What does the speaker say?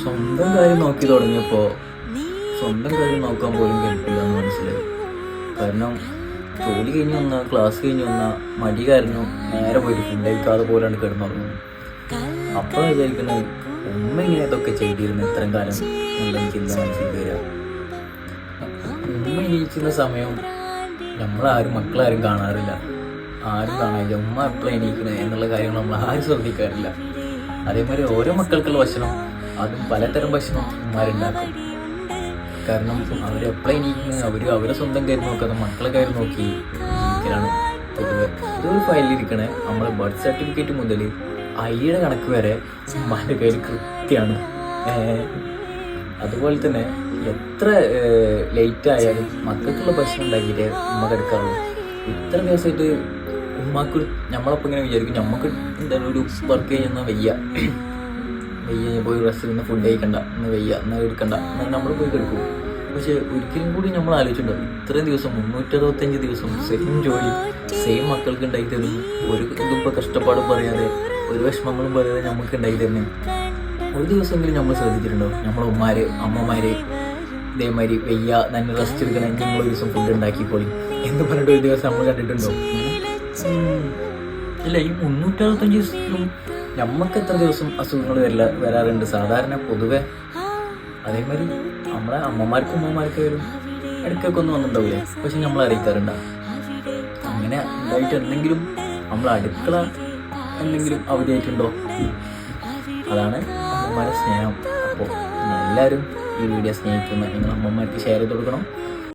സ്വന്തം കാര്യം നോക്കി തുടങ്ങിയപ്പോൾ സ്വന്തം കാര്യം നോക്കാൻ പോലും കഴിക്കില്ല എന്ന് മനസ്സിലായി. കാരണം ജോലി കഴിഞ്ഞ് വന്ന ക്ലാസ് കഴിഞ്ഞ് വന്ന മടി കാരണം നേരെ പോയിട്ട് ഫുഡ് കഴിക്കാതെ പോലാണ് കിടന്നുറങ്ങുന്നത്. അപ്പോൾ വിചാരിക്കുന്നത് ഉമ്മ ഇങ്ങനെ ഇതൊക്കെ ചെയ്തിരുന്നു ഇത്രയും കാലം എന്നുള്ള ചിന്ത മനസ്സിൽ വരിക. ഉമ്മ എണീക്കുന്ന സമയം നമ്മളാരും മക്കളാരും കാണാറില്ല, ആരും കാണാറില്ല. ഉമ്മ എപ്പോഴും എണീക്കണേ എന്നുള്ള കാര്യങ്ങൾ നമ്മൾ ആരും ശ്രദ്ധിക്കാറില്ല. അതേമാതിരി ഓരോ മക്കൾക്കുള്ള ഭക്ഷണം അതും പലതരം ഭക്ഷണം ഉമ്മാരുണ്ടാക്കും. കാരണം അവരെപ്പോഴും എണീക്കുന്നത് അവരെ സ്വന്തം കാര്യം നോക്കാതെ മക്കളെ കാര്യം നോക്കി ജീവിക്കലാണ് പൊതുവെ. ഇതൊരു ഫയലിലിരിക്കണേ നമ്മളെ ബർത്ത് സർട്ടിഫിക്കറ്റ് മുതൽ അയ്യയുടെ കണക്ക് വരെ ഉമ്മാൻ്റെ കയ്യിൽ കൃത്യമാണ്. അതുപോലെ തന്നെ എത്ര ലേറ്റ് ആയാലും മക്കൾക്കുള്ള ഭക്ഷണം ഉണ്ടാക്കിയിട്ട് ഉമ്മ കിടക്കാറുള്ളൂ. ഇത്ര ദിവസമായിട്ട് ഉമ്മാക്ക് നമ്മളപ്പോൾ ഇങ്ങനെ വിചാരിക്കും നമുക്ക് എന്താണ് ഒരു വർക്ക് കഴിഞ്ഞാൽ വയ്യ പോയി റെസ്റ്റ് നിന്ന് ഫുഡ് കഴിക്കണ്ട, ഇന്ന് വയ്യ, ഇന്ന് എടുക്കണ്ട എന്നാൽ നമ്മൾ പോയി കിടക്കും. പക്ഷെ ഒരിക്കലും കൂടി നമ്മൾ ആലോചിച്ചിട്ടുണ്ടോ ഇത്രയും ദിവസം 365 ദിവസം സെയിം ജോലി സെയിം മക്കൾക്ക് ഉണ്ടായി തരുന്നു. ഒരു ഇതിപ്പോൾ കഷ്ടപ്പാടും പറയാതെ ഒരു വിഷമങ്ങളും പറയാതെ നമുക്ക് ഉണ്ടായി തരുന്നു. ഒരു ദിവസമെങ്കിലും നമ്മൾ ശ്രദ്ധിച്ചിട്ടുണ്ടോ നമ്മളെ അമ്മമാര് ഇതേമാതിരി വയ്യ തന്നെ റെസ്റ്റ് എടുക്കണമെങ്കിൽ നിങ്ങൾ ഒരു ദിവസം ഫുഡ് ഉണ്ടാക്കിക്കോളി എന്ന് പറഞ്ഞിട്ട് ഒരു ദിവസം നമ്മൾ കണ്ടിട്ടുണ്ടോ? ഇല്ല. ഈ 365 ദിവസത്തിലും നമുക്ക് എത്ര ദിവസം അസുഖങ്ങൾ വരാറുണ്ട് സാധാരണ പൊതുവെ. അതേമാതിരി നമ്മളെ അമ്മമാർക്കും ഉമ്മമാർക്കായാലും ഇടയ്ക്കൊക്കെ ഒന്നും വന്നിട്ടുണ്ടാവില്ലേ, പക്ഷെ നമ്മൾ അറിയിക്കാറുണ്ടോ? അങ്ങനെ ഉണ്ടായിട്ട് എന്തെങ്കിലും നമ്മളെ അടുക്കള എന്തെങ്കിലും അവധിയായിട്ടുണ്ടോ? അതാണ് അമ്മമാരെ സ്നേഹം. അപ്പോൾ എല്ലാവരും ഈ വീഡിയോ സ്നേഹിക്കുന്ന നിങ്ങൾ അമ്മമാർക്ക് ഷെയർ ചെയ്ത് കൊടുക്കണം.